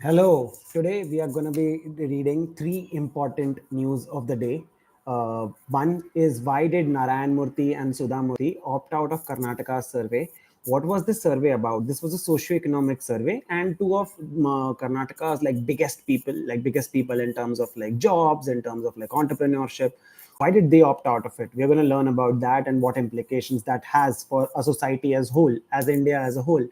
Hello. Today we are going to be reading three important news of the day. One is, why did Narayan Murthy and Sudha Murthy opt out of Karnataka's survey? What was this survey about? This was a socio-economic survey, and two of Karnataka's biggest people in terms of like jobs, in terms of like entrepreneurship. Why did they opt out of it? We're going to learn about that and what implications that has for a society as whole, as India as a whole.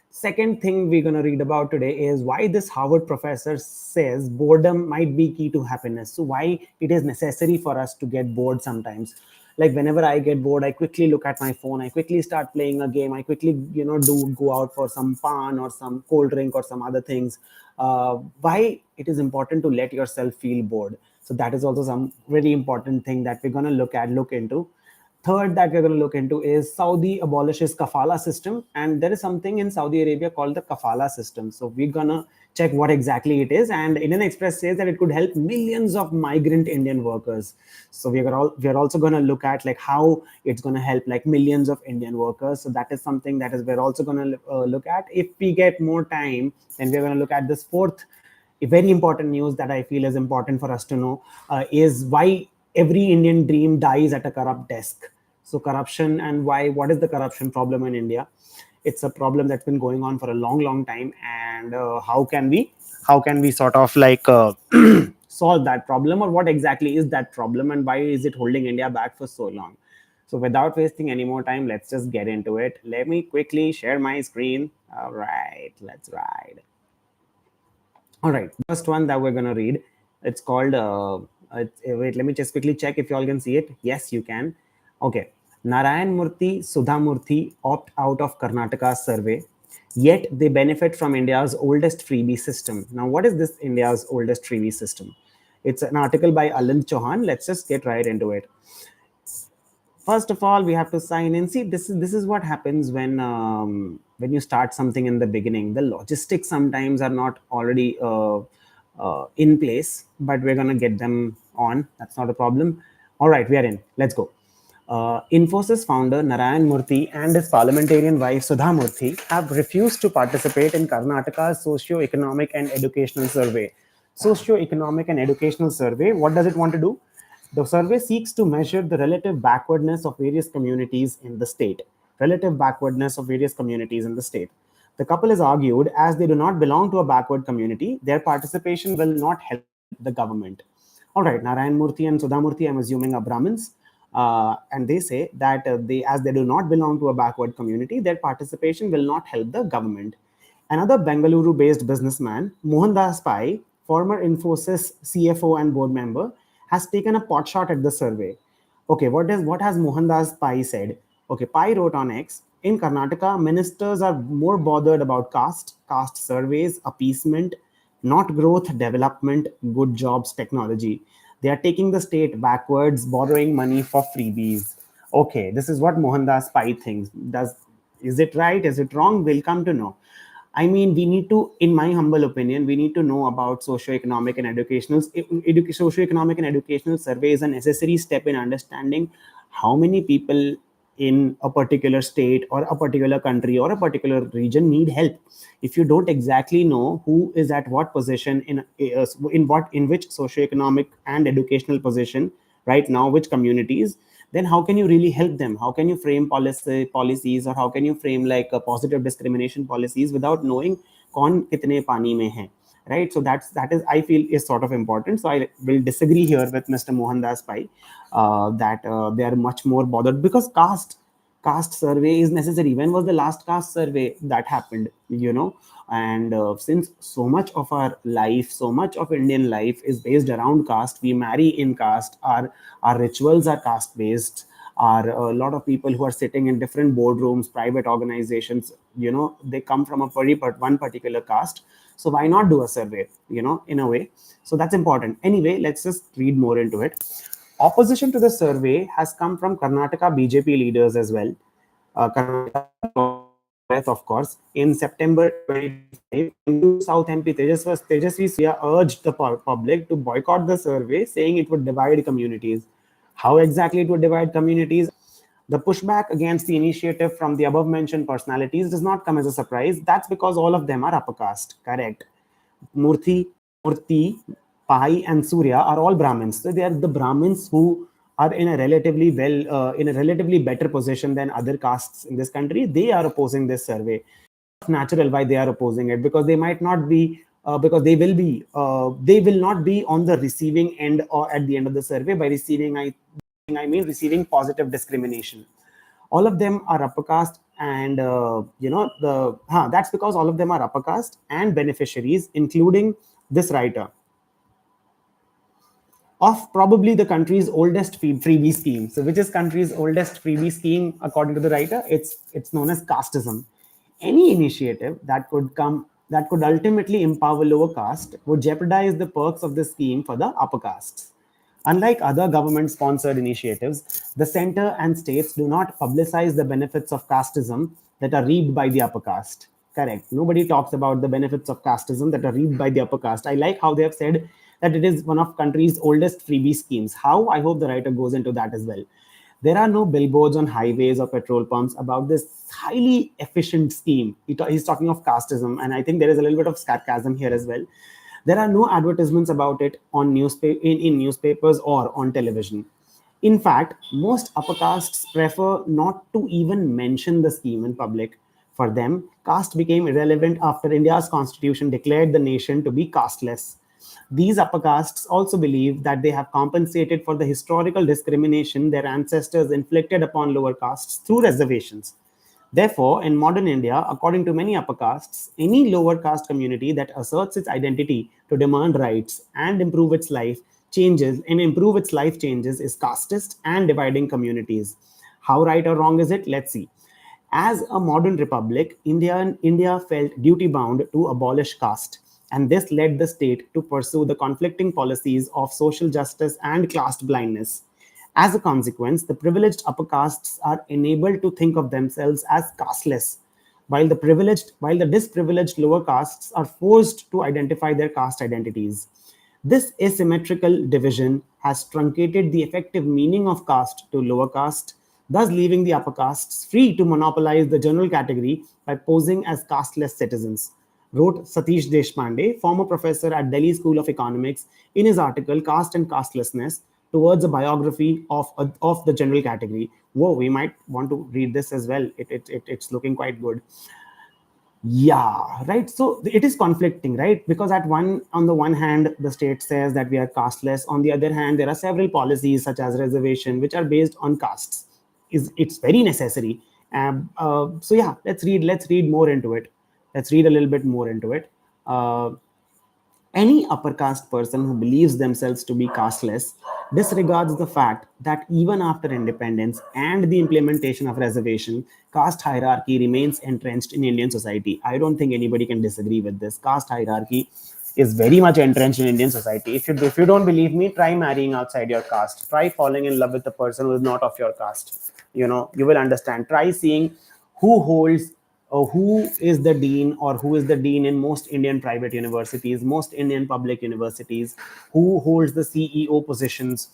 Second thing we're going to read about today is why this Harvard professor says boredom might be key to happiness. So, why it is necessary for us to get bored sometimes. Like whenever I get bored, I quickly look at my phone, I quickly start playing a game, I quickly, do go out for some pan or some cold drink or some other things. Why it is important to let yourself feel bored. So, that is also some very important thing that we're going to look into. Third that we're going to look into is Saudi abolishes kafala system, and there is something in Saudi Arabia called the kafala system. So we're going to check what exactly it is, and Indian Express says that it could help millions of migrant Indian workers. So we're also going to look at like how it's going to help like millions of Indian workers. So that is something that is we're also going to look at. If we get more time, then we're going to look at this fourth a very important news that I feel is important for us to know, is why every Indian dream dies at a corrupt desk. So corruption, and why, what is the corruption problem in India? It's a problem that's been going on for a long, long time. And how can we sort of like solve that problem, or what exactly is that problem, and why is it holding India back for so long? So without wasting any more time, let's just get into it. Let me quickly share my screen. All right, let's ride. All right, first one that we're gonna read. It's called. Wait, let me just quickly check if you all can see it. Yes, you can. Okay, Narayan Murthy, Sudha Murthy opt out of Karnataka's survey, yet they benefit from India's oldest freebie system. Now, what is this India's oldest freebie system? It's an article by Alind Chauhan. Let's just get right into it. First of all, we have to sign in. See, this is what happens when you start something in the beginning. The logistics sometimes are not already in place, but we're gonna get them on. That's not a problem. All right, we are in. Let's go. Infosys founder Narayan Murthy and his parliamentarian wife Sudha Murthy have refused to participate in Karnataka's socio-economic and educational survey. Socio-economic and educational survey. What does it want to do? The survey seeks to measure the relative backwardness of various communities in the state. Relative backwardness of various communities in the state. The couple has argued, as they do not belong to a backward community, their participation will not help the government. All right, Narayan Murthy and Sudha Murthy, I'm assuming, are Brahmins. And they say that as they do not belong to a backward community, their participation will not help the government. Another Bengaluru-based businessman, Mohandas Pai, former Infosys CFO and board member, has taken a pot shot at the survey. Okay, what has Mohandas Pai said? Okay, Pai wrote on X, in Karnataka, ministers are more bothered about caste surveys, appeasement, not growth, development, good jobs, technology. They are taking the state backwards, borrowing money for freebies. Okay, this is what Mohandas Pai thinks. Is it right? Is it wrong? We'll come to know. I mean, we need to, in my humble opinion, we need to know about socioeconomic and socioeconomic and educational survey is a necessary step in understanding how many people in a particular state or a particular country or a particular region need help. If you don't exactly know who is at what position in which socioeconomic and educational position right now, which communities, then how can you really help them? How can you frame policies, or how can you frame like a positive discrimination policies without knowing kaun kitne pani mein hai, right? So that is I feel is sort of important. So I will disagree here with Mr. Mohandas Pai, that they are much more bothered because caste survey is necessary. When was the last caste survey that happened, and since so much of our life, so much of Indian life is based around caste, we marry in caste, our rituals are caste based, are a lot of people who are sitting in different boardrooms, private organizations, they come from one particular caste. So why not do a survey, in a way? So that's important. Anyway, let's just read more into it. Opposition to the survey has come from Karnataka BJP leaders as well. Karnataka, of course, in September 2025, MU South MP Tejasvi Surya urged the public to boycott the survey, saying it would divide communities. How exactly it would divide communities? The pushback against the initiative from the above mentioned personalities does not come as a surprise. That's because all of them are upper caste, correct? Murthy, Murthy, Pai, and Surya are all Brahmins. So they are the Brahmins who are in a relatively in a relatively better position than other castes in this country. They are opposing this survey. Natural why they are opposing it, because they might not be because they will not be on the receiving end or at the end of the survey. By receiving, I mean receiving positive discrimination. All of them are upper caste, and that's because all of them are upper caste and beneficiaries, including this writer, of probably the country's oldest freebie scheme. So, which is country's oldest freebie scheme according to the writer? It's known as casteism. Any initiative that could ultimately empower lower caste would jeopardize the perks of the scheme for the upper castes. Unlike other government sponsored initiatives, the center and states do not publicize the benefits of casteism that are reaped by the upper caste. Correct. Nobody talks about the benefits of casteism that are reaped by the upper caste. I like how they have said that it is one of country's oldest freebie schemes. How? I hope the writer goes into that as well. There are no billboards on highways or petrol pumps about this highly efficient scheme. He's talking of casteism, and I think there is a little bit of sarcasm here as well. There are no advertisements about it on in newspapers or on television. In fact, most upper castes prefer not to even mention the scheme in public. For them, caste became irrelevant after India's constitution declared the nation to be casteless. These upper castes also believe that they have compensated for the historical discrimination their ancestors inflicted upon lower castes through reservations. Therefore, in modern India, according to many upper castes, any lower caste community that asserts its identity to demand rights and improve its life changes is casteist and dividing communities. How right or wrong is it? Let's see. As a modern republic, India felt duty bound to abolish caste, and this led the state to pursue the conflicting policies of social justice and caste blindness. As a consequence, the privileged upper castes are enabled to think of themselves as casteless, while the disprivileged lower castes are forced to identify their caste identities. This asymmetrical division has truncated the effective meaning of caste to lower caste, thus leaving the upper castes free to monopolize the general category by posing as casteless citizens, wrote Satish Deshpande, former professor at Delhi School of Economics, in his article Caste and Castelessness Towards a Biography of the General Category. Whoa, we might want to read this as well. It's looking quite good. Yeah, right. So it is conflicting, right? Because on the one hand, the state says that we are casteless. On the other hand, there are several policies such as reservation, which are based on castes. It's very necessary. So yeah, Let's read more into it. Let's read a little bit more into it. Any upper caste person who believes themselves to be casteless disregards the fact that even after independence and the implementation of reservation, caste hierarchy remains entrenched in Indian society. I don't think anybody can disagree with this. Caste hierarchy is very much entrenched in Indian society. If you don't believe me, try marrying outside your caste. Try falling in love with a person who is not of your caste. You will understand. Try seeing who holds who is the dean or who is the dean in most Indian private universities, most Indian public universities, who holds the CEO positions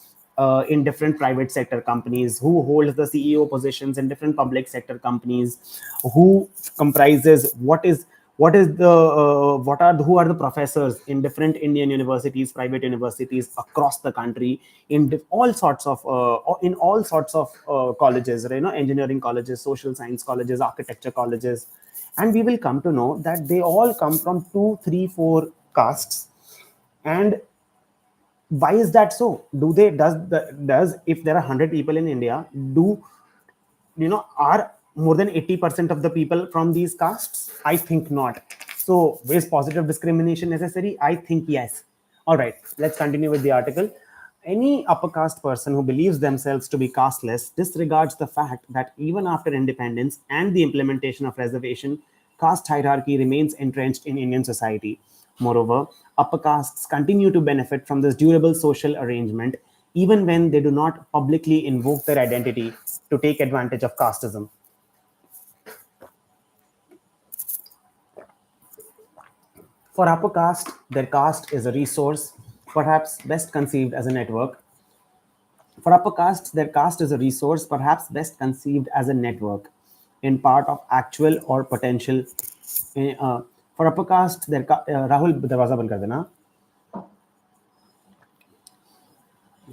in different private sector companies, who holds the CEO positions in different public sector companies, who comprises what is the who are the professors in different Indian universities, private universities across the country, in all sorts of colleges, engineering colleges, social science colleges, architecture colleges, and we will come to know that they all come from two, three, four castes. And why is that so? Does if there are 100 people in India, do are more than 80% of the people from these castes? I think not. So is positive discrimination necessary? I think yes. All right, let's continue with the article. Any upper caste person who believes themselves to be casteless disregards the fact that even after independence and the implementation of reservation, caste hierarchy remains entrenched in Indian society. Moreover, upper castes continue to benefit from this durable social arrangement even when they do not publicly invoke their identity to take advantage of casteism. For upper caste, their caste is a resource, perhaps best conceived as a network. For upper castes, their caste is a resource, perhaps best conceived as a network, in part of actual or potential, uh, For upper caste, Rahul, दरवाजा बंद कर देना.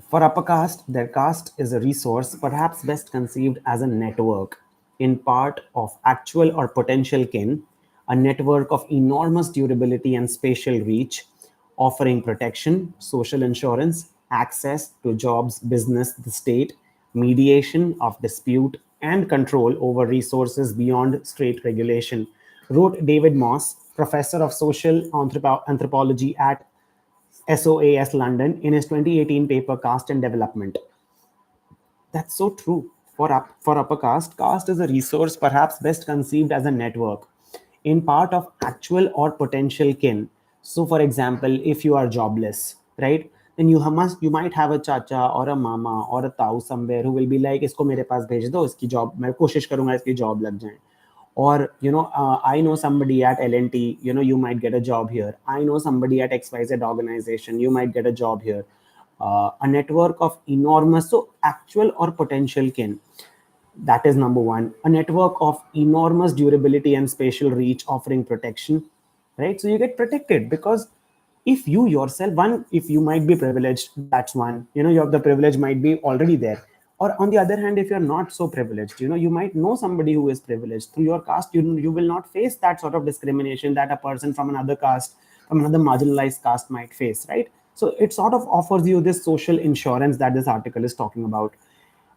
For upper caste, their caste is a resource perhaps best conceived as a network, in part of actual or potential kin, a network of enormous durability and spatial reach, offering protection, social insurance, access to jobs, business, the state, mediation of dispute, and control over resources beyond straight regulation, wrote David Moss, professor of social anthropology at SOAS London in his 2018 paper Caste and Development. That's so true. For upper caste, caste is a resource perhaps best conceived as a network, in part of actual or potential kin. So, for example, if you are jobless, right, then you might have a chacha or a mama or a tau somewhere who will be like, इसको मेरे पास भेज दो, इसकी job मैं कोशिश करूंगा इसकी job लग जाए. Or I know somebody at L&T, you might get a job here. I know somebody at XYZ organization, you might get a job here. A network of enormous, so actual or potential kin. That is number one. A network of enormous durability and spatial reach offering protection, right? So you get protected because if you yourself, one, if you might be privileged, that's one. You have the privilege might be already there. Or on the other hand, if you're not so privileged, you might know somebody who is privileged through your caste. You will not face that sort of discrimination that a person from another caste, from another marginalized caste might face, right? So it sort of offers you this social insurance that this article is talking about.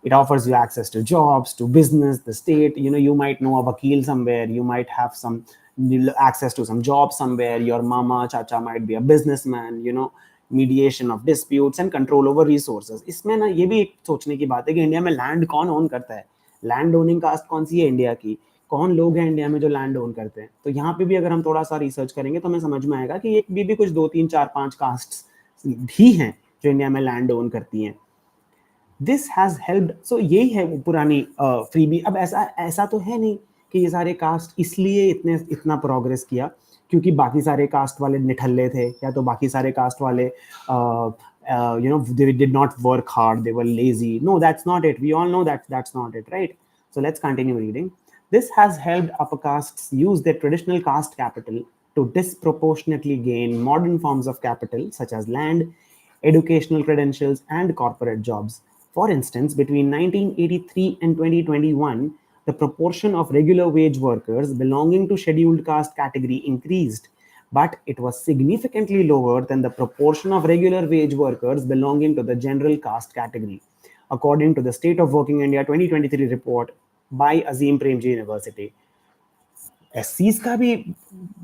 It offers you access to jobs, to business, the state. You might know a vakil somewhere. You might have some access to some job somewhere. Your mama, chacha might be a businessman. Mediation of disputes and control over resources. इसमें ना ये भी एक सोचने की बात है कि इंडिया में लैंड कौन ओन करता है. लैंड ओनिंग कास्ट कौन सी है इंडिया की. कौन लोग हैं इंडिया में जो लैंड ओन करते हैं. तो यहाँ पे भी अगर हम थोड़ा सा रिसर्च करेंगे तो हमें समझ में आएगा कि एक भी कुछ 2 3 4 5 कास्ट भी हैं जो इंडिया में लैंड ओन करती हैं. This has helped. सो यही है वो पुरानी फ्रीबी. अब ऐसा तो है नहीं कि ये सारे कास्ट इसलिए इतना प्रोग्रेस किया क्योंकि बाकी सारे कास्ट वाले निठल्ले थे या तो बाकी सारे कास्ट वाले they did not work hard, they were lazy. No, that's not it. We all know that that's not it, right? So let's continue reading. This has helped upper castes use their traditional caste capital to disproportionately gain modern forms of capital such as land, educational credentials, and corporate jobs. For instance, between 1983 and 2021, the proportion of regular wage workers belonging to scheduled caste category increased, but it was significantly lower than the proportion of regular wage workers belonging to the general caste category, according to the State of Working India 2023 report by Azim Premji University. एससीज का भी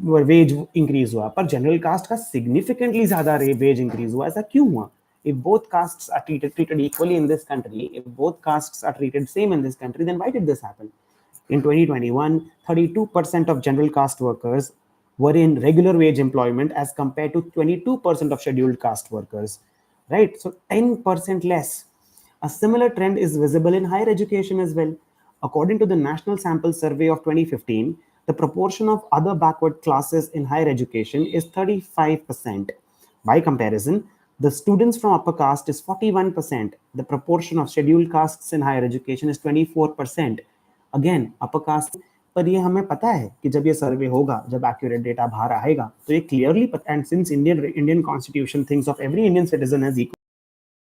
veg increase हुआ पर general caste का significantly ज्यादा veg increase हुआ. ऐसा क्यों हुआ? If both castes are treated equally in this country, if both castes are treated same in this country, then why did this happen? In 2021, 32% of general caste workers were in regular wage employment as compared to 22% of scheduled caste workers, right? So 10% less. A similar trend is visible in higher education as well. According to the National Sample Survey of 2015, the proportion of other backward classes in higher education is 35%. By comparison, the students from upper caste is 41%. The proportion of scheduled castes in higher education is 24%. Again, upper caste. पर ये हमें पता है कि जब ये सर्वे होगा, जब एक्यूरेट डेटा बाहर आएगा तो ये क्लियरली पता. And since Indian constitution thinks of every Indian citizen as equal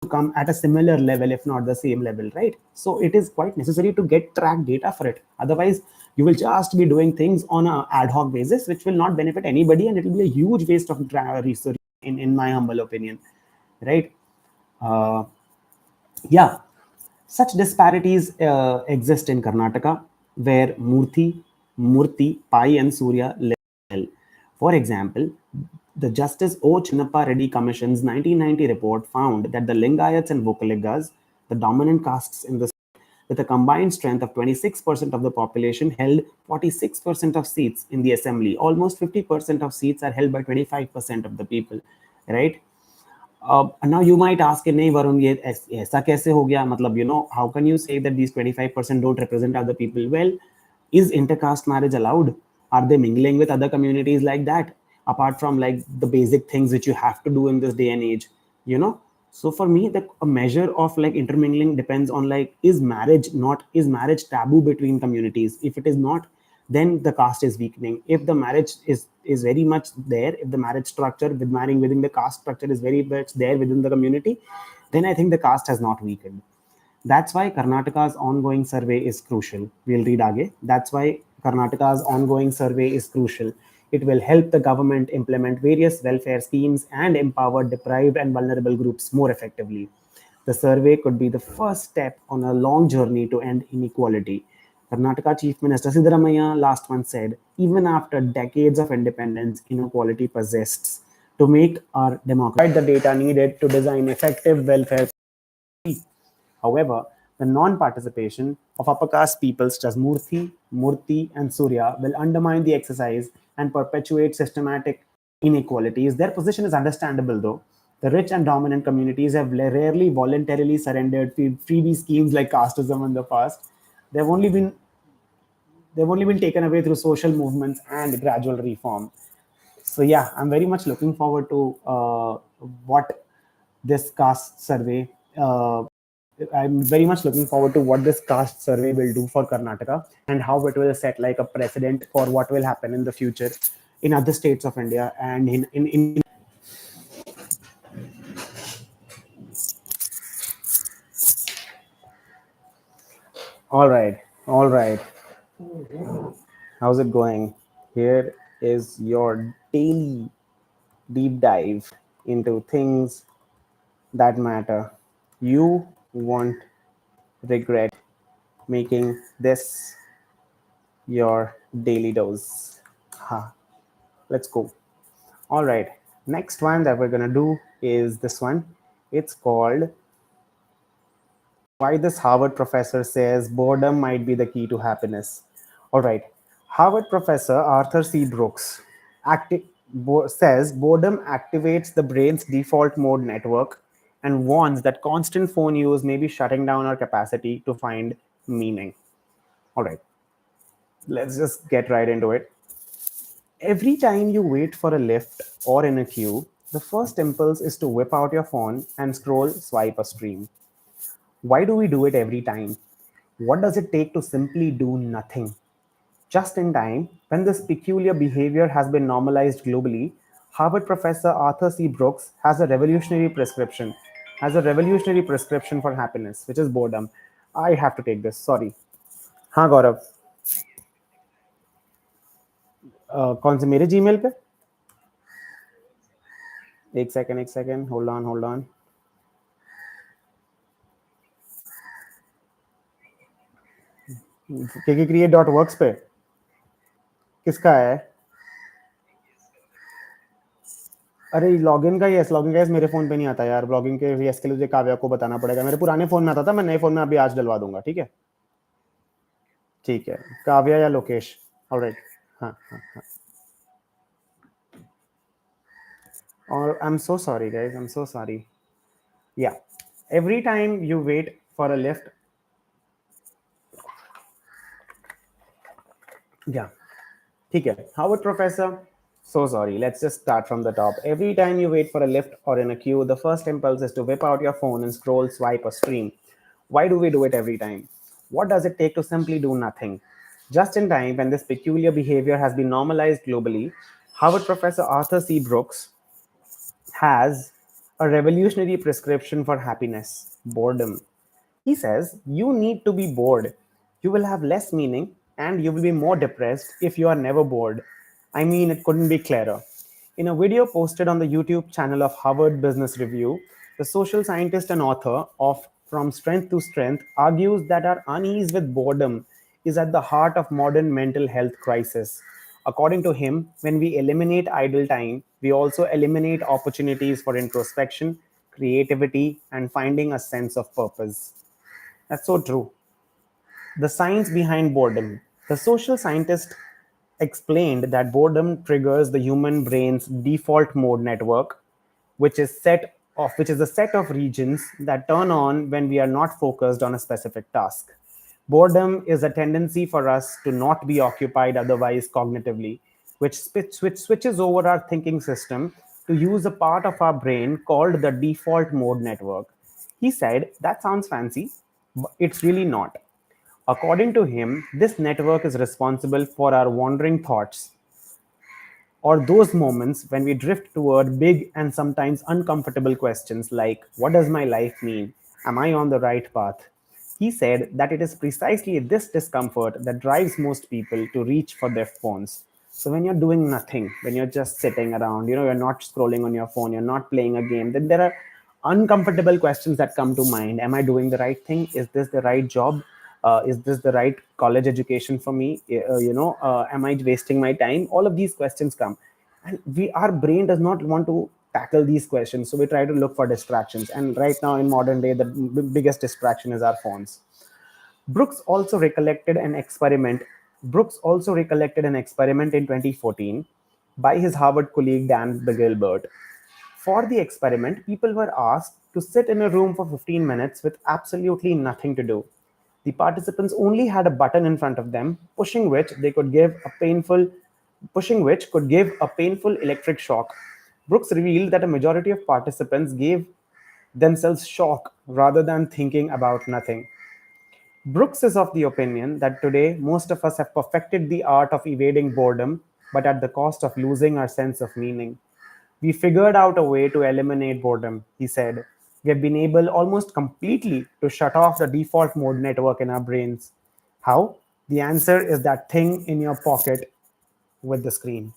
to come at a similar level, if not the same level, right? So it is quite necessary to get track data for it. Otherwise, you will just be doing things on an ad hoc basis, which will not benefit anybody, and it will be a huge waste of research, in my humble opinion, right? Yeah, such disparities exist in Karnataka, where Murthy, Pai, and Surya live well. For example, the Justice O. Chinnappa Reddy Commission's 1990 report found that the Lingayats and Vokaligas, the dominant castes in the state, with a combined strength of 26% of the population, held 46% of seats in the assembly. Almost 50% of seats are held by 25% of the people, right? Now you might ask, नहीं वरुण ये ऐसा कैसे हो गया? मतलब how can you say that these 25% don't represent other people? Well, is intercaste marriage allowed? Are they mingling with other communities like that? Apart from like the basic things which you have to do in this day and age, So for me, a measure of like intermingling depends on like is marriage taboo between communities? If it is not, then the caste is weakening. If the marriage is very much there, if the marriage structure with marrying within the caste structure is very much there within the community, then I think the caste has not weakened. That's why Karnataka's ongoing survey is crucial. We'll read again. That's why Karnataka's ongoing survey is crucial. It will help the government implement various welfare schemes and empower deprived and vulnerable groups more effectively. The survey could be the first step on a long journey to end inequality. Karnataka Chief Minister Siddaramaiah last month said, even after decades of independence, inequality persists. To make our democracy, provide the data needed to design effective welfare. However, the non-participation of upper caste peoples such as Murthy, and Surya will undermine the exercise and perpetuate systematic inequalities. Their position is understandable, though. The rich and dominant communities have rarely voluntarily surrendered freebie schemes like casteism in the past. They've only been they've only been taken away through social movements and gradual reform. So yeah, I'm very much looking forward to what this caste survey. I'm very much looking forward to what this caste survey will do for Karnataka and how it will set like a precedent for what will happen in the future in other states of India and in. All right, all right. How's it going? Here is your daily deep dive into things that matter. You won't regret making this your daily dose. Ha. Let's go. All right. Next one that we're going to do is this one. It's called Why This Harvard Professor Says Boredom Might Be the Key to Happiness. All right. Harvard professor Arthur C. Brooks says boredom activates the brain's default mode network and warns that constant phone use may be shutting down our capacity to find meaning. All right. Let's just get right into it. Every time you wait for a lift or in a queue, the first impulse is to whip out your phone and scroll, swipe, or stream. Why do we do it every time? What does it take to simply do nothing? Just in time, when this peculiar behavior has been normalized globally, Harvard professor Arthur C. Brooks has a revolutionary prescription for happiness, which is boredom. I have to take this. Sorry. हाँ गौरव कौन से मेरे Gmail पे एक second hold on KKCreate.works पे किसका है अरे लॉगिन का यस लॉगिन का यस मेरे फोन पे नहीं आता यार लॉगिन के यस के लिए मुझे काव्या को बताना पड़ेगा मेरे पुराने फोन में आता था मैं नए फोन में अभी आज डलवा दूंगा ठीक है काव्या या लोकेश ऑलराइट हाँ हाँ और I am so sorry guys I am so sorry yeah every time you wait for a lift yeah ठीक है Howard professor. So sorry, let's just start from the top. Every time you wait for a lift or in a queue, the first impulse is to whip out your phone and scroll, swipe, or stream. Why do we do it every time? What does it take to simply do nothing? Just in time, when this peculiar behavior has been normalized globally, Harvard professor Arthur C. Brooks has a revolutionary prescription for happiness: boredom. He says you need to be bored. You will have less meaning and you will be more depressed if you are never bored. I mean, it couldn't be clearer. In a video posted on the YouTube channel of Harvard Business Review, the social scientist and author of From Strength to Strength argues that our unease with boredom is at the heart of modern mental health crisis. According to him, when we eliminate idle time, we also eliminate opportunities for introspection, creativity, and finding a sense of purpose. That's so true. The science behind boredom. The social scientist explained that boredom triggers the human brain's default mode network, which is a set of regions that turn on when we are not focused on a specific task. Boredom is a tendency for us to not be occupied otherwise cognitively, which switches over our thinking system to use a part of our brain called the default mode network. He said, that sounds fancy, but it's really not. According to him, this network is responsible for our wandering thoughts, or those moments when we drift toward big and sometimes uncomfortable questions like, what does my life mean? Am I on the right path? He said that it is precisely this discomfort that drives most people to reach for their phones. So when you're doing nothing, when you're just sitting around, you're not scrolling on your phone, you're not playing a game, then there are uncomfortable questions that come to mind. Am I doing the right thing? Is this the right job? Is this the right college education for me? Am I wasting my time? All of these questions come, and our brain does not want to tackle these questions, so we try to look for distractions. And right now in modern day, the biggest distraction is our phones. Brooks also recollected an experiment. Brooks also recollected an experiment in 2014 by his Harvard colleague Dan Gilbert. For the experiment, people were asked to sit in a room for 15 minutes with absolutely nothing to do. The participants only had a button in front of them, pushing which could give a painful electric shock. Brooks revealed that a majority of participants gave themselves shock rather than thinking about nothing. Brooks is of the opinion that today most of us have perfected the art of evading boredom, but at the cost of losing our sense of meaning. We figured out a way to eliminate boredom, he said. We have been able almost completely to shut off the default mode network in our brains. How? The answer is that thing in your pocket with the screen.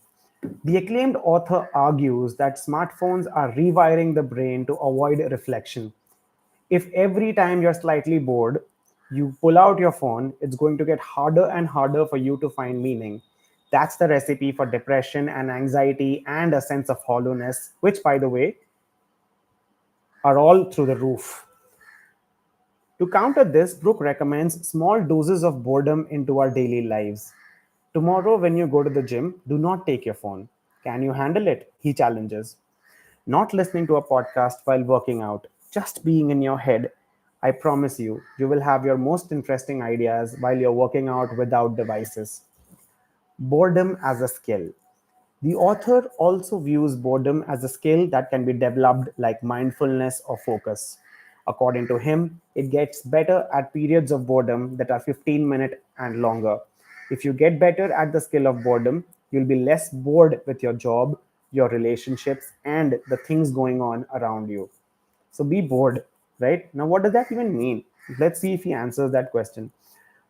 The acclaimed author argues that smartphones are rewiring the brain to avoid reflection. If every time you're slightly bored, you pull out your phone, it's going to get harder and harder for you to find meaning. That's the recipe for depression and anxiety and a sense of hollowness, which, by the way, are all through the roof. To counter this, Brooke recommends small doses of boredom into our daily lives. Tomorrow, when you go to the gym, do not take your phone. Can you handle it? He challenges. Not listening to a podcast while working out, just being in your head. I promise you, you will have your most interesting ideas while you're working out without devices. Boredom as a skill. The author also views boredom as a skill that can be developed like mindfulness or focus. According to him, it gets better at periods of boredom that are 15-minute and longer. If you get better at the skill of boredom, you'll be less bored with your job, your relationships, and the things going on around you. So be bored, right? Now, what does that even mean? Let's see if he answers that question.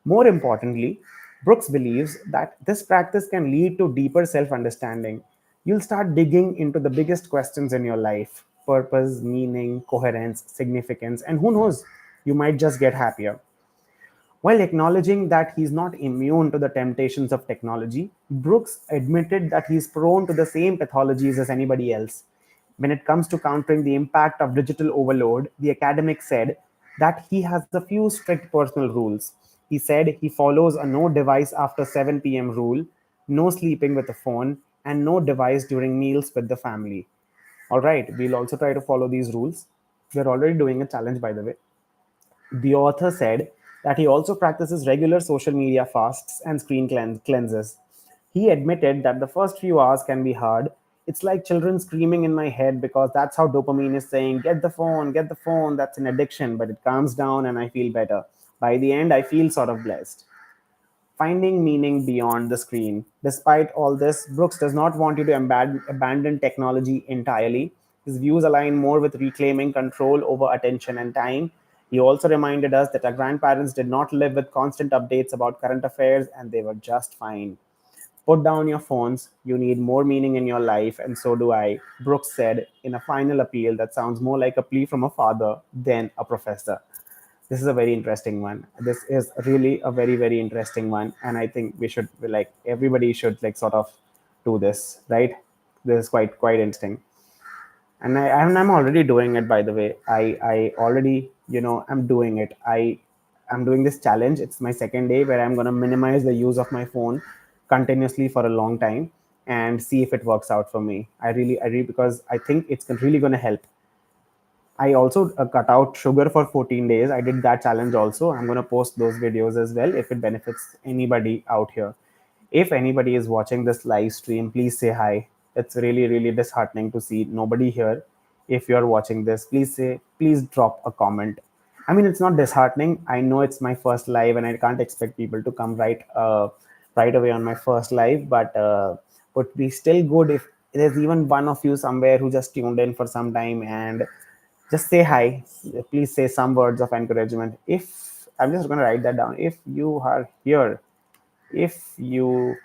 More importantly, Brooks believes that this practice can lead to deeper self understanding. You'll start digging into the biggest questions in your life: purpose, meaning, coherence, significance, and who knows, you might just get happier. While acknowledging that he's not immune to the temptations of technology, Brooks admitted that he's prone to the same pathologies as anybody else. When it comes to countering the impact of digital overload, the academic said that he has a few strict personal rules. He said he follows a no device after 7 p.m. rule, no sleeping with a phone, and no device during meals with the family. All right, we'll also try to follow these rules. We're already doing a challenge, by the way. The author said that he also practices regular social media fasts and screen cleanses. He admitted that the first few hours can be hard. It's like children screaming in my head because that's how dopamine is saying, get the phone, that's an addiction, but it calms down and I feel better. By the end, I feel sort of blessed. Finding meaning beyond the screen. Despite all this, Brooks does not want you to abandon technology entirely. His views align more with reclaiming control over attention and time. He also reminded us that our grandparents did not live with constant updates about current affairs and they were just fine. Put down your phones. You need more meaning in your life, and so do I, Brooks said in a final appeal that sounds more like a plea from a father than a professor. This is a very interesting one. This is really a very, very interesting one. And I think we should, like, everybody should, like, sort of do this, right? This is quite interesting. And I'm already doing it, by the way. I already, I'm doing it. I'm doing this challenge. It's my second day where I'm going to minimize the use of my phone continuously for a long time and see if it works out for me. I really, because I think it's really going to help. I also cut out sugar for 14 days. I did that challenge also. I'm going to post those videos as well if it benefits anybody out here. If anybody is watching this live stream, please say hi. It's really, really disheartening to see nobody here. If you're watching this, please drop a comment. I mean, it's not disheartening. I know it's my first live, and I can't expect people to come right away on my first live. But would be still good if there's even one of you somewhere who just tuned in for some time and just say hi. Please say some words of encouragement. If I'm just going to write that down. If you are here, if you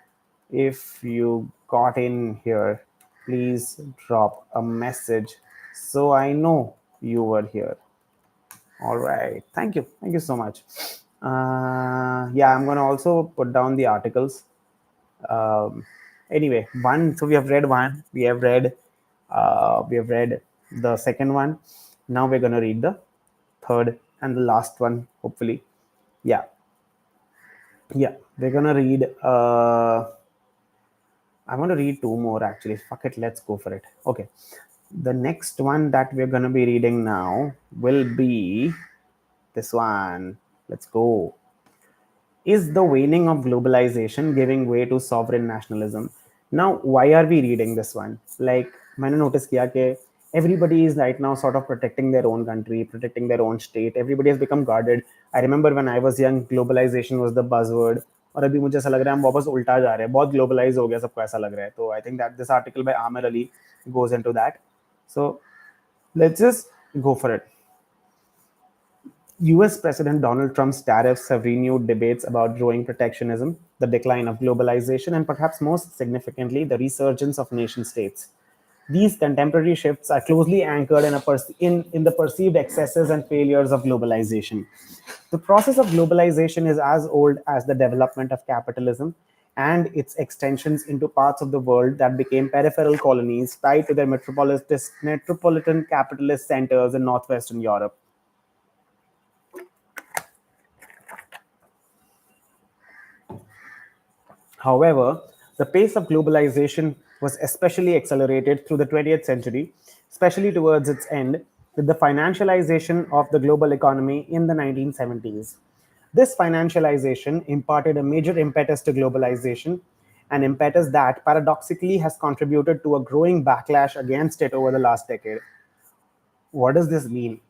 if you got in here, please drop a message so I know you were here. All right. Thank you so much. Yeah, I'm gonna also put down the articles. Um, anyway, one. So we have read one. We have read the second one. Now we're gonna read the third and the last one. Hopefully, yeah, yeah. We're gonna read. I want to read two more actually. Fuck it. Let's go for it. Okay. The next one that we're gonna be reading now will be this one. Let's go. Is the waning of globalization giving way to sovereign nationalism? Now, why are we reading this one? Like, मैंने notice किया कि everybody is right now sort of protecting their own country, protecting their own state. Everybody has become guarded. I remember when I was young, globalization was the buzzword. और अभी मुझे ऐसा लग रहा है हम वापस उल्टा जा रहे हैं, बहुत ग्लोबलाइज हो गया सबको ऐसा लग रहा है. तो I think that this article by Aamir Ali goes into that. So let's just go for it. US President Donald Trump's tariffs have renewed debates about growing protectionism, the decline of globalization, and perhaps most significantly, the resurgence of nation states. These contemporary shifts are closely anchored in the perceived excesses and failures of globalization. The process of globalization is as old as the development of capitalism and its extensions into parts of the world that became peripheral colonies tied to their metropolitan capitalist centers in northwestern Europe. However, the pace of globalization was especially accelerated through the 20th century, especially towards its end, with the financialization of the global economy in the 1970s. This financialization imparted a major impetus to globalization, an impetus that paradoxically has contributed to a growing backlash against it over the last decade. What does this mean?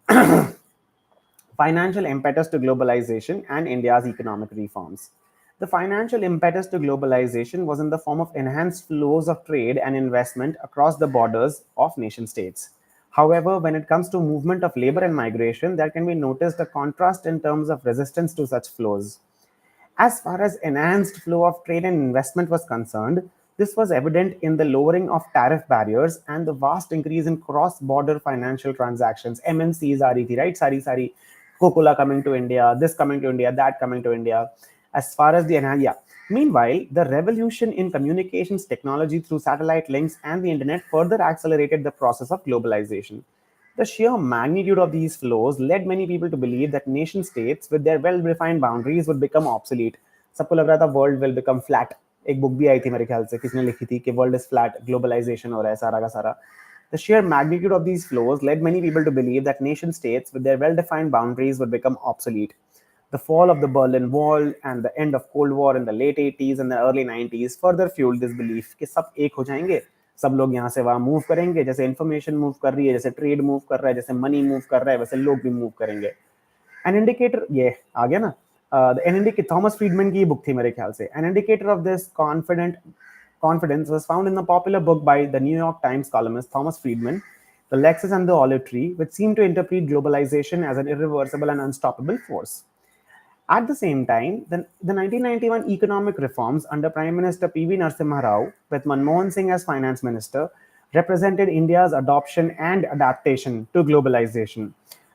Financial impetus to globalization and India's economic reforms. The financial impetus to globalization was in the form of enhanced flows of trade and investment across the borders of nation states. However, when it comes to movement of labor and migration, there can be noticed a contrast in terms of resistance to such flows. As far as enhanced flow of trade and investment was concerned, this was evident in the lowering of tariff barriers and the vast increase in cross-border financial transactions. MNCs are easy, right? Sari, Coca-Cola coming to India, this coming to India, that coming to India. As far as the yeah. Meanwhile, the revolution in communications technology through satellite links and the internet further accelerated the process of globalization. The sheer magnitude of these flows led many people to believe that nation states with their well-defined boundaries would become obsolete. सबको लग रहा था world will become flat. एक book भी आई थी मेरे ख्याल से किसने लिखी थी कि world is flat, globalization हो रहा है सारा का सारा. The sheer magnitude of these flows led many people to believe that nation states with their well-defined boundaries would become obsolete. The fall of the Berlin Wall and the end of Cold War in the late 80s and the early 90s further fueled this belief कि सब एक हो जाएंगे, सब लोग यहाँ से वहाँ मूव करेंगे, जैसे इन्फॉर्मेशन मूव कर रही है, जैसे ट्रेड मूव कर रहा है, जैसे मनी मूव कर रहा है, वैसे लोग भी मूव करेंगे. An indicator, ये आ गया ना. An indicator, थॉमस फ्रीडमैन की बुक थी मेरे ख्याल से. An indicator of this confidence was found in the popular book by the New York Times columnist Thomas Friedman, The Lexus and the Olive Tree, which seemed to interpret globalization as an irreversible and unstoppable force. At the same time, the 1991 economic reforms under Prime Minister P.V. Narasimha Rao, with Manmohan Singh as finance minister, represented India's adoption and adaptation to globalization.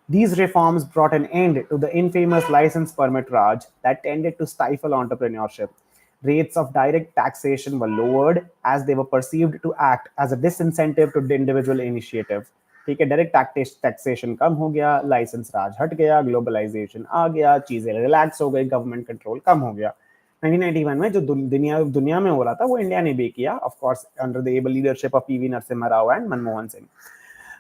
These reforms brought an end to the infamous license permit Raj that tended to stifle entrepreneurship. Rates of direct taxation were lowered as they were perceived to act as a disincentive to the individual initiative. ठीक है, direct taxation कम हो गया, licence राज हट गया, globalisation आ गया, चीजें relax हो गई, गवर्नमेंट कंट्रोल कम हो गया. 1991 में जो दुनिया में हो रहा था वो इंडिया ने भी किया, of course under the able leadership of PV Narasimha Rao and Manmohan Singh.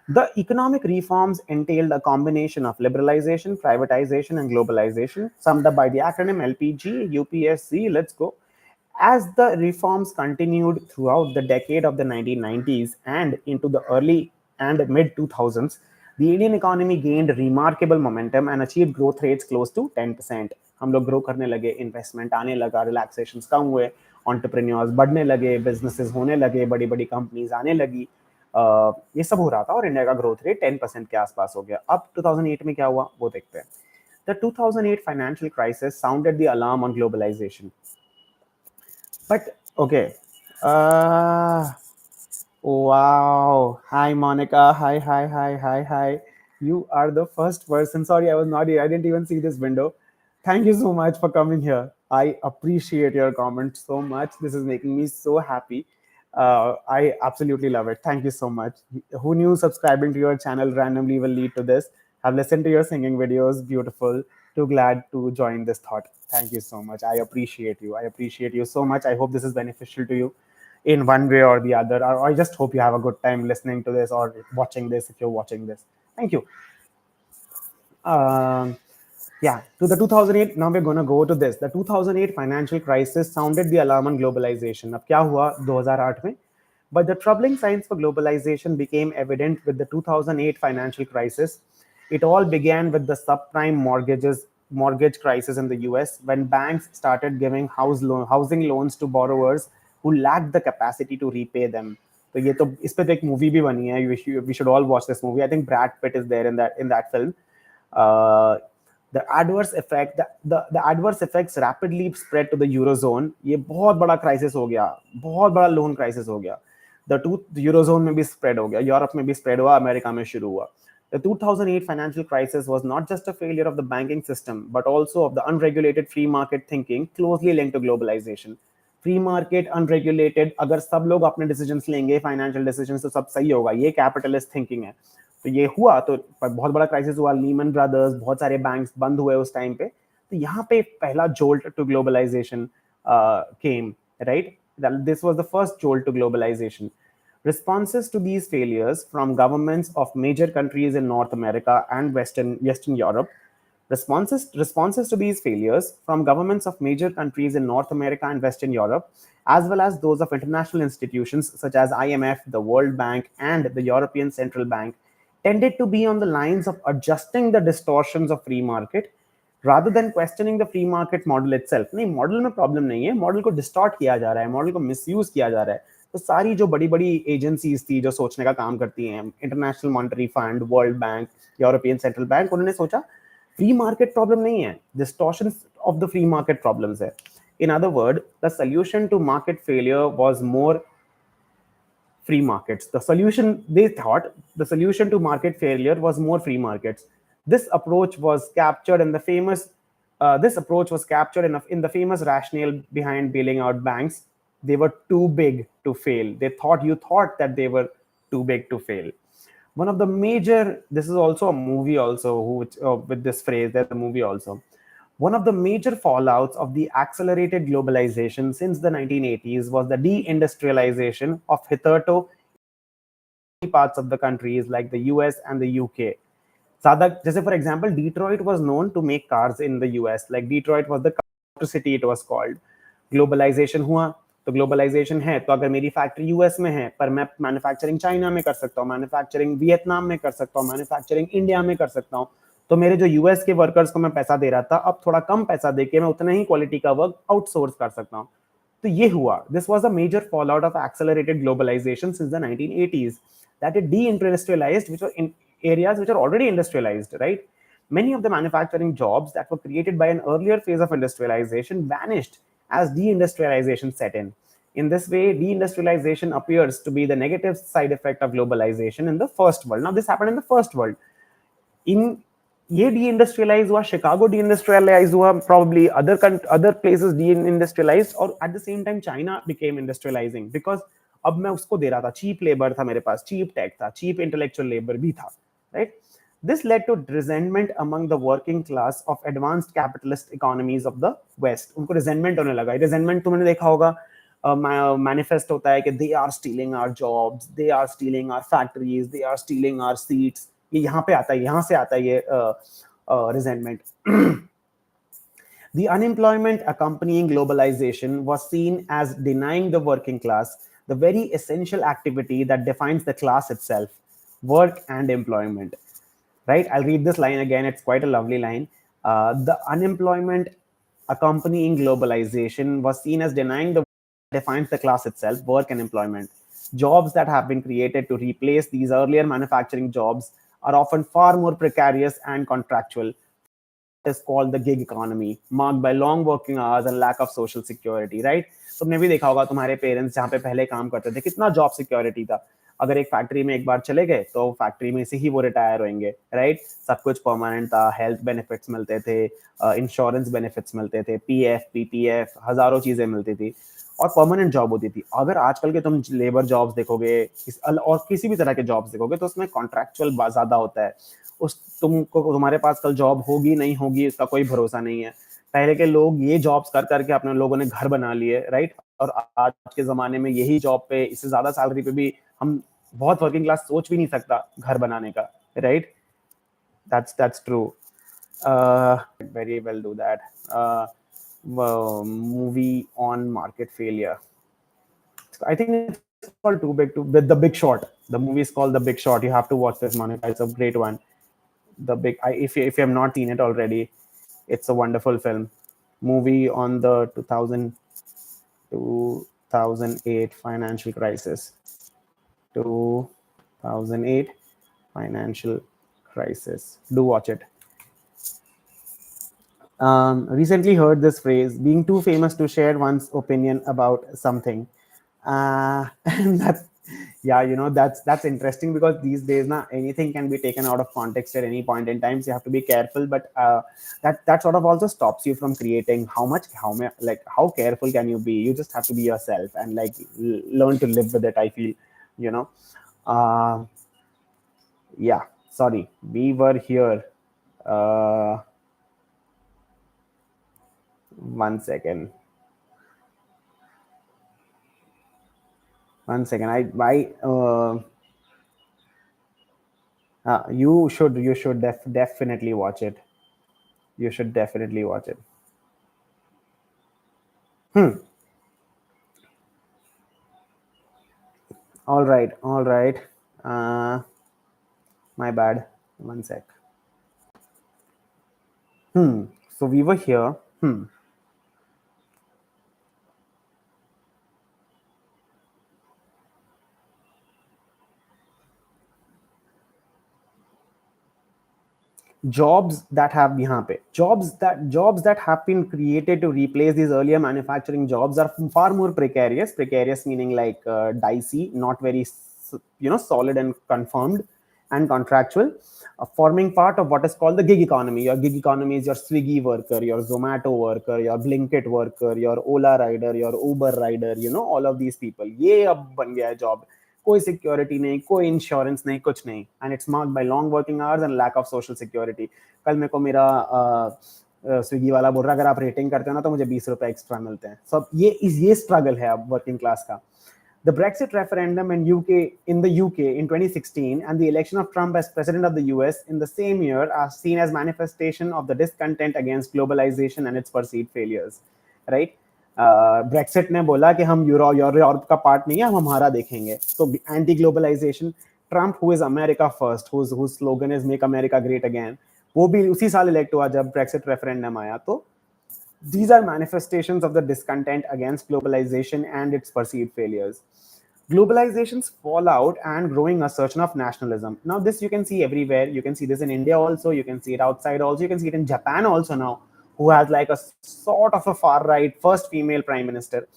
The economic reforms entailed a combination of liberalization, privatization, and globalization, summed up by the acronym LPG, UPSC. Let's go. As the reforms continued throughout the decade of the 1990s and into the early and mid 2000s, The Indian economy gained remarkable momentum and achieved growth rates close to 10%. हम लोग grow करने लगे, investment आने लगा, relaxation कम हुए, entrepreneurs बढ़ने लगे, businesses होने लगे, बड़ी बड़ी कंपनीज आने लगी, ये सब हो रहा था और इंडिया का ग्रोथ रेट 10% के आसपास हो गया. अब 2008 में क्या हुआ वो देखते हैं. The 2008 financial crisis sounded the alarm on globalization. But okay. Uh, wow. Hi, Monica. Hi, hi, hi, hi, hi. You are the first person. Sorry, I was not here. I didn't even see this window. Thank you so much for coming here. I appreciate your comment so much. This is making me so happy. I absolutely love it. Thank you so much. Who knew subscribing to your channel randomly will lead to this? I've listened to your singing videos. Beautiful. Too glad to join this thought. Thank you so much. I appreciate you. I appreciate you so much. I hope this is beneficial to you in one way or the other. I just hope you have a good time listening to this or watching this if you're watching this. Thank you. Um, yeah, to the 2008. Now we're going to go to this. The 2008 financial crisis sounded the alarm on globalization. अब क्या हुआ 2008 में? But the troubling signs for globalization became evident with the 2008 financial crisis. It all began with the subprime mortgage crisis in the US when banks started giving housing loans to borrowers who lacked the capacity to repay them. तो ये तो इस पे एक movie भी बनी है. We should all watch this movie. I think Brad Pitt is there in that film. Uh, the adverse effects rapidly spread to the eurozone. ये बहुत बड़ा crisis हो गया, बहुत बड़ा loan crisis हो गया. The eurozone में भी spread हो गया, यूरोप में भी spread हुआ, अमेरिका में शुरू हुआ. The 2008 financial crisis was not just a failure of the banking system, but also of the unregulated free market thinking closely linked to globalization. Free market unregulated, अगर सब लोग अपने डिसीजंस लेंगे, फाइनेंशियल डिसीजंस, तो सब सही होगा, ये कैपिटलिस्ट थिंकिंग है. तो ये हुआ तो बहुत बड़ा क्राइसिस हुआ. लीमन ब्रदर्स, बहुत सारे बैंक्स बंद हुए उस टाइम पे. तो यहाँ पे पहला jolt to globalisation came, right. This was the first jolt to globalisation. Responses to these failures from governments of major countries in North America and Western Europe. Responses to these failures from governments of major countries in North America and Western Europe, as well as those of international institutions such as IMF, the World Bank, and the European Central Bank, tended to be on the lines of adjusting the distortions of free market rather than questioning the free market model itself. नहीं, model में problem नहीं है, model को distort किया जा रहा है, model को मिसयूज किया जा रहा है. तो सारी जो बड़ी बड़ी एजेंसीज थी जो सोचने का काम करती हैं, international monetary fund, world bank, European central bank, उन्होंने सोचा फ्री मार्केट प्रॉब्लम नहीं है, distortion of the free market problems है. In other words, the solution to market failure was more free markets. They thought the solution to market failure was more free markets. This approach was captured in the famous rationale behind bailing out banks. They were too big to fail. You thought that they were too big to fail. One of the major, this is also a movie also with this phrase, there's a movie also. One of the major fallouts of the accelerated globalization since the 1980s was the deindustrialization of hitherto parts of the countries like the US and the UK. Just for example, Detroit was known to make cars in the US. Like Detroit was the car city, it was called. Globalization हुआ तो globalisation है, तो अगर मेरी factory US में है पर मैं मैन्युफैक्चरिंग चाइना में कर सकता हूँ, मैन्युफैक्चरिंग वियतनाम में कर सकता हूँ, मैन्युफैक्चरिंग इंडिया में कर सकता हूँ. तो मेरे जो यूएस के वर्कर्स को मैं पैसा दे रहा था, अब थोड़ा कम पैसा देके मैं उतना ही क्वालिटी का वर्क आउटसोर्स कर सकता हूँ. तो ये हुआ. This was a major fallout of accelerated globalisation since the 1980s, that it deindustrialized which were in areas which are already industrialized, right? Many of the manufacturing jobs that were created by an earlier phase of industrialization vanished as deindustrialization set in. In this way, deindustrialization appears to be the negative side effect of globalization in the first world. Now, this happened in the first world. In ये deindustrialize हुआ, Chicago deindustrialize हुआ, probably other places deindustrialized, और at the same time China became industrializing because अब मैं उसको दे रहा था, cheap labor था मेरे पास, cheap tech था, cheap intellectual labor भी था, right? This led to resentment among the working class of advanced capitalist economies of the West. उनको resentment होने लगा. resentment तुमने देखा होगा, manifest होता है कि they are stealing our jobs, they are stealing our factories, they are stealing our seats. ये यहाँ पे आता है, यहाँ से आता है ये resentment. The unemployment accompanying globalization was seen as denying the working class the very essential activity that defines the class itself, work and employment. right? I'll read this line again. It's quite a lovely line. The unemployment accompanying globalization was seen as denying the defines the class itself, work and employment. Jobs that have been created to replace these earlier manufacturing jobs are often far more precarious and contractual. Is called the gig economy, marked by long working hours and lack of social security, right? तुमने भी देखा होगा तुम्हारे parents जहाँ पे पहले काम करते थे कितना जॉब सिक्योरिटी था. अगर एक फैक्ट्री में एक बार चले गए तो फैक्ट्री में से ही वो रिटायर होंगे, राइट? सब कुछ परमानेंट था, हेल्थ बेनिफिट्स मिलते थे, इंश्योरेंस बेनिफिट्स मिलते थे, पीएफ पीपीएफ हजारों चीजें मिलती थी और परमानेंट जॉब होती थी. अगर आजकल के तुम लेबर जॉब्स देखोगे और किसी भी तरह के जॉब्स देखोगे तो उसमें कॉन्ट्रैक्चुअल ज्यादा होता है. उस तुमको तुम्हारे पास कल जॉब होगी नहीं होगी इसका कोई भरोसा नहीं है. पहले के लोग ये जॉब्स कर करके अपने लोगों ने घर बना लिए, राइट? और आज के जमाने में यही जॉब पे इससे ज्यादा सैलरी पे भी हम बहुत वर्किंग क्लास सोच भी नहीं सकता घर बनाने का, right? That's true. Very well do that. Movie on market failure. I think it's called Too Big to with The Big Short. The movie is called The Big Short. You have to watch this, Monica. It's a great one. The big if you have not seen it already, it's a wonderful film. Movie on the 2008 financial crisis. 2008 financial crisis. Do watch it. Recently heard this phrase, being too famous to share one's opinion about something. And that's, yeah, that's interesting because these days now anything can be taken out of context at any point in time, so you have to be careful. But that sort of also stops you from creating. How careful can you be? You just have to be yourself and like learn to live with it, I feel. you know uh, yeah, sorry, we were here. uh, One second. One second. You should definitely watch it. You should definitely watch it. All right. All right. My bad. One sec. So we were here. Jobs that have jobs that have been created to replace these earlier manufacturing jobs are far more precarious meaning like dicey, not very solid and confirmed and contractual, forming part of what is called the gig economy. Your gig economy is your Swiggy worker, your Zomato worker, your Blinkit worker, your Ola rider, your Uber rider, all of ththese people. ये अब बन गया है job. कोई security नहीं, कोई insurance नहीं, कुछ नहीं, and it's marked by long working hours and lack of social security. कल मेरे को मेरा स्विगी वाला बोल रहा है अगर आप रेटिंग करते हो ना तो मुझे 20 रुपए एक्स्ट्रा मिलते हैं. सो ये स्ट्रगल है अब वर्किंग क्लास का. The Brexit referendum in the UK in 2016 and the election of Trump as president of the US in the same year are seen as manifestation of the discontent against globalization and its perceived failures, right? Brexit ने बोला कि हम Europe का part नहीं है, हम हमारा देखेंगे. तो anti globalisation, Trump who is America first, whose slogan is make America great again, वो भी उसी साल इलेक्ट हुआ जब ब्रेक्सिट रेफरेंडम आया. तो these are manifestations of the discontent against globalization and its perceived failures. Globalization's fallout and growing assertion of nationalism. Now, this you can see everywhere. You can see this in India also. You can see it outside also. You can see it in Japan also now, who has like a sort of a far right first female prime minister.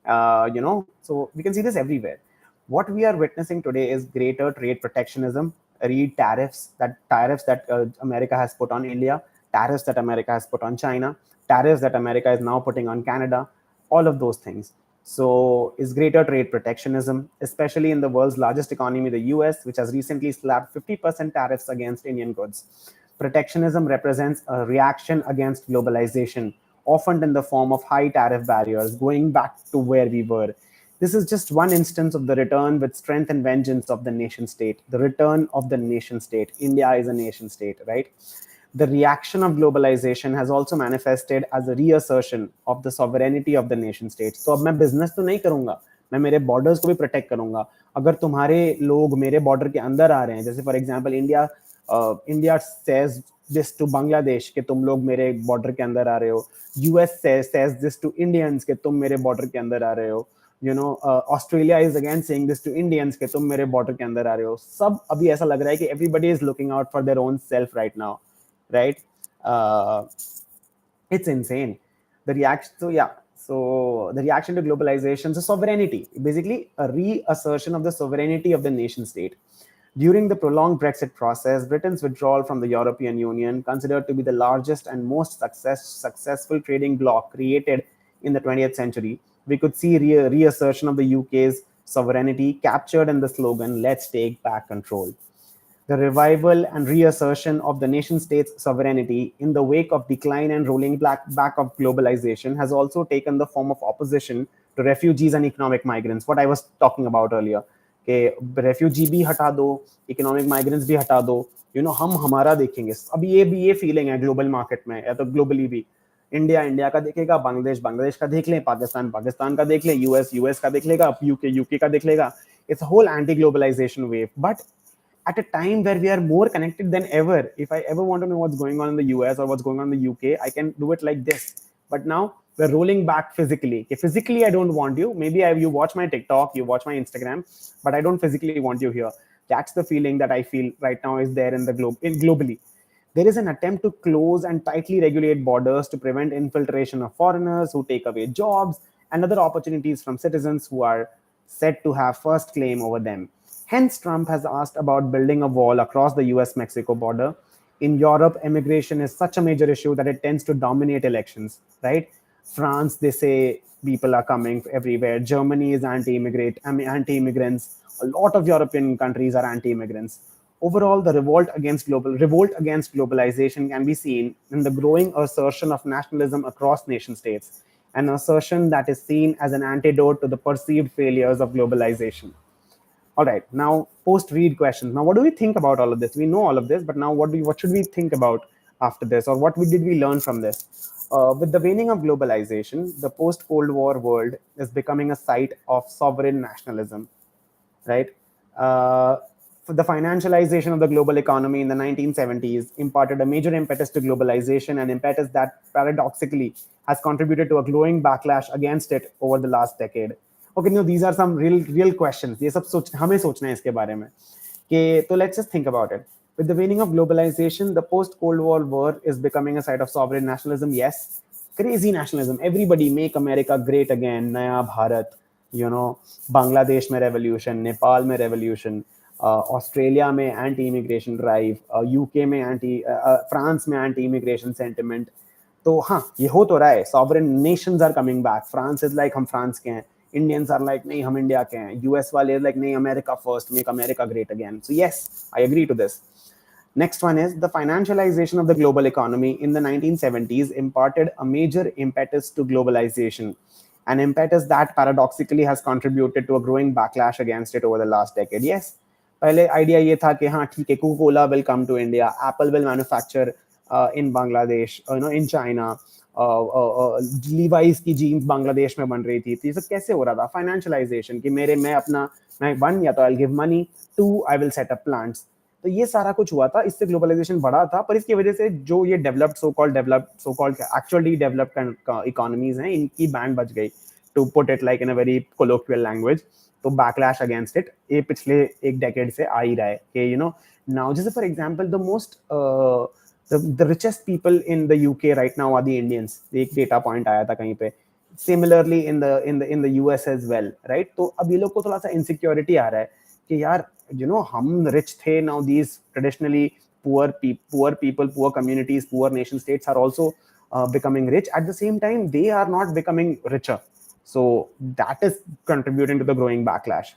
So we can see this everywhere. What we are witnessing today is greater trade protectionism. Read tariffs that America has put on India, tariffs that America has put on China, tariffs that America is now putting on Canada, all of those things. So is greater trade protectionism, especially in the world's largest economy, the US, which has recently slapped 50% tariffs against Indian goods. Protectionism represents a reaction against globalization, often in the form of high tariff barriers, going back to where we were. This is just one instance of the return with strength and vengeance of the nation state. The return of the nation state. India is a nation state, right? The reaction of globalization has also manifested as a reassertion of the sovereignty of the nation state. So अब मैं business तो नहीं करूंगा, मैं मेरे borders को भी protect करूंगा. अगर तुम्हारे लोग मेरे border के अंदर आ रहे हैं, जैसे for example India India says this to Bangladesh कि तुम लोग मेरे बॉर्डर के अंदर आ रहे हो, US says this to Indians कि तुम मेरे बॉर्डर के अंदर आ रहे हो, Australia is again saying this to Indians कि तुम मेरे बॉर्डर के अंदर आ रहे हो. सब अभी ऐसा लग रहा है कि everybody is looking out for their own self right now, right? uh, it's insane. The reaction, so yeah, so the reaction to globalization, so sovereignty, basically a reassertion of the sovereignty of the nation state. During the prolonged Brexit process, Britain's withdrawal from the European Union, considered to be the largest and most successful trading bloc created in the 20th century, we could see reassertion of the UK's sovereignty captured in the slogan, "Let's take back control." The revival and reassertion of the nation-state's sovereignty in the wake of decline and rolling back of globalization has also taken the form of opposition to refugees and economic migrants. What I was talking about earlier, कि refugee भी हटा दो, economic migrants भी हटा दो, हम हमारा देखेंगे. अभी ये फीलिंग है ग्लोबल मार्केट में या तो ग्लोबली भी. इंडिया का देखेगा, बांग्लादेश का देख लें, पाकिस्तान का देख लें, यूएस का देख लेगा, यूके का देख लेगा. It's a whole anti-globalization wave. But at a time where we are more connected than ever, if I ever want to know what's going on in the US or what's going on in the UK, I can do it like this. But now we're rolling back physically. Okay, physically, I don't want you. Maybe you watch my TikTok, you watch my Instagram, but I don't physically want you here. That's the feeling that I feel right now is there in the globally. There is an attempt to close and tightly regulate borders to prevent infiltration of foreigners who take away jobs and other opportunities from citizens who are said to have first claim over them. Hence, Trump has asked about building a wall across the US Mexico border. In Europe, immigration is such a major issue that it tends to dominate elections, right? France, they say people are coming everywhere. Germany is anti-immigrants. A lot of European countries are anti-immigrants. Overall, the revolt against globalization can be seen in the growing assertion of nationalism across nation states, an assertion that is seen as an antidote to the perceived failures of globalization. All right, now post-read questions. Now, what do we think about all of this? We know all of this, but now what should we think about after this, or did we learn from this? With the waning of globalization, the post-Cold War world is becoming a site of sovereign nationalism, right? Uh, the financialization of the global economy in the 1970s imparted a major impetus to globalization, an impetus that paradoxically has contributed to a growing backlash against it over the last decade. Okay, no, these are some real questions. ये सब हमें सोचना है इसके बारे में कि तो let's just think about it. With the waning of globalization, the post-Cold War world is becoming a site of sovereign nationalism. Yes, crazy nationalism. Everybody make America great again. Naya Bharat. Bangladesh में revolution, Nepal में revolution, Australia में anti immigration drive, UK में France में anti immigration sentiment. तो हाँ, ये हो तो रहा है. Sovereign nations are coming back. France is like हम फ्रांस के हैं, इंडियंस आर लाइक नहीं हम इंडिया के हैं, यूएस वाले लाइक नहीं America first, make America great again. So yes, I agree to this. Next one is the financialization of the global economy in the 1970s imparted a major impetus to globalization, an impetus that paradoxically has contributed to a growing backlash against it over the last decade. Yes, पहले idea ये था कि हाँ ठीक है, Coca Cola will come to India, Apple will manufacture in Bangladesh, in China, Levi's की jeans Bangladesh में बन रही थी. तो ये सब कैसे हो रहा था? फाइनेंशियलाइजेशन कि मैं वन या तो I give money, two I will set up plants. तो ये सारा कुछ हुआ था, इससे ग्लोबलाइजेशन बढ़ा था. पर इसकी वजह से जो ये so called actually developed economies हैं, इनकी बैंड बच गई, to put it like in a very colloquial language. तो बैकलैश अगेंस्ट इट ये पिछले एक डेकेड से आ ही रहा है कि नाउ जैसे for example the most the richest people in the UK right now are the Indians. एक डेटा पॉइंट आया था कहीं पे. Similarly in the US as well, right? तो अब ये लोग को थोड़ा सा इनसिक्योरिटी आ रहा है कि यार हम रिच थे, now these traditionally poor people, poor communities, poor nation states are also becoming rich. At the same time, they are not becoming richer. So that is contributing to the growing backlash.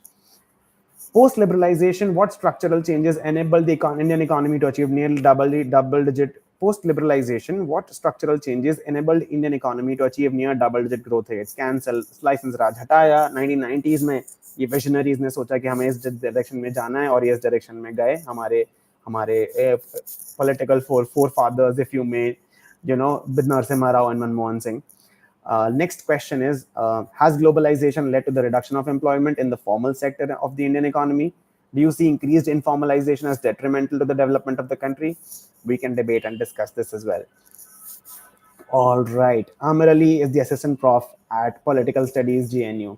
Post-liberalization, what structural changes enabled the Indian economy to achieve nearly double-digit? Post-liberalization, what structural changes enabled Indian economy to achieve near double-digit growth rates? Cancel license राज हटाया. 1990s में ये visionaries ने सोचा कि हमें इस direction में जाना है और ये इस डायरेक्शन में गए. हमारे political forefathers, if you may, with Narasimha Rao and Manmohan Singh. Next question is, has globalization led to the reduction of employment in the formal sector of the Indian economy? Do you see increased informalization as detrimental to the development of the country? We can debate and discuss this as well. All right. Amir Ali is the assistant prof at Political Studies, GNU.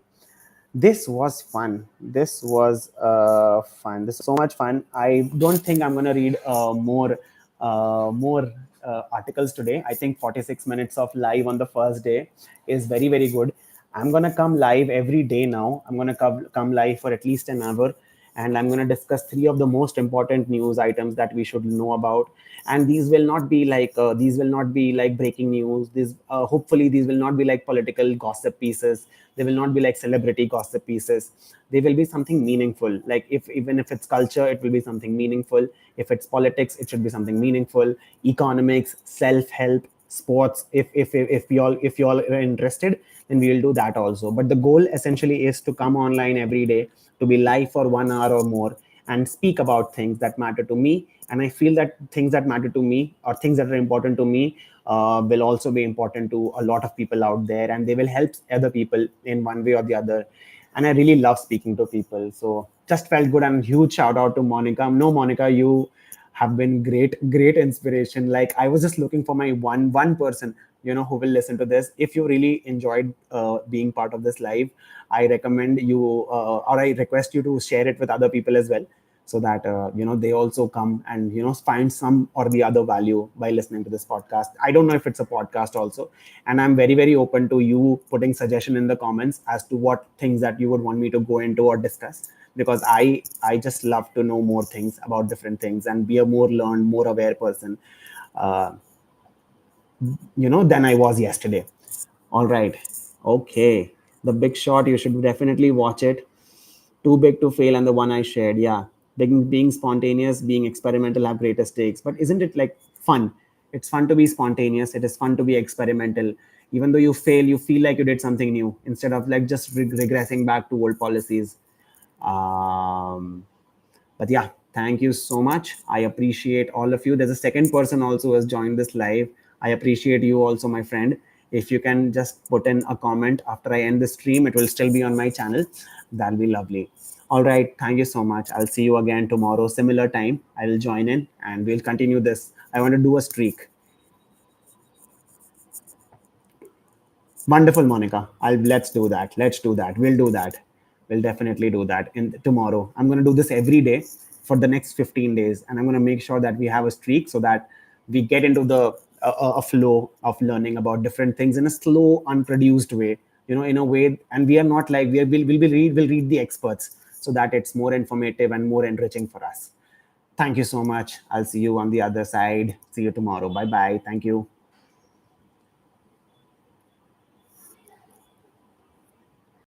This was fun. This was fun. This was so much fun. I don't think I'm going to read more articles today. I think 46 minutes of live on the first day is very, very good. I'm going to come live every day now. I'm going to come live for at least an hour, and I'm going to discuss three of the most important news items that we should know about. And these will not be like breaking news. These hopefully these will not be like political gossip pieces. They will not be like celebrity gossip pieces. They will be something meaningful. Like if even if it's culture, it will be something meaningful. If it's politics, it should be something meaningful. Economics, self-help, sports. If you all are interested, then we will do that also. But the goal essentially is to come online every day, to be live for 1 hour or more, and speak about things that matter to me. And I feel that things that matter to me, or things that are important to me, will also be important to a lot of people out there, and they will help other people in one way or the other. And I really love speaking to people. So just felt good. And huge shout out to Monica. No, Monica, you have been great inspiration. Like I was just looking for my one person, who will listen to this. If you really enjoyed being part of this live, I recommend you, or I request you to share it with other people as well, so that they also come and find some or the other value by listening to this podcast. I don't know if it's a podcast also, and I'm very, very open to you putting suggestion in the comments as to what things that you would want me to go into or discuss, because I just love to know more things about different things and be a more learned, more aware person, uh, than I was yesterday. All right. Okay. The Big Short, you should definitely watch it. Too Big to Fail and the one I shared. Yeah. Being spontaneous, being experimental have greater stakes. But isn't it like fun? It's fun to be spontaneous. It is fun to be experimental. Even though you fail, you feel like you did something new instead of like just regressing back to old policies. Um, but yeah, thank you so much. I appreciate all of you. There's a second person also who has joined this live. I appreciate you also, my friend. If you can just put in a comment after I end the stream, it will still be on my channel. That'll be lovely. All right. Thank you so much. I'll see you again tomorrow, similar time. I will join in and we'll continue this. I want to do a streak. Wonderful, Monica. Let's do that. Let's do that. We'll do that. We'll definitely do that in tomorrow. I'm going to do this every day for the next 15 days, and I'm going to make sure that we have a streak so that we get into the a flow of learning about different things in a slow, unproduced way. In a way, and we are not like we'll read the experts so that it's more informative and more enriching for us. Thank you so much. I'll see you on the other side. See you tomorrow. Bye bye. Thank you.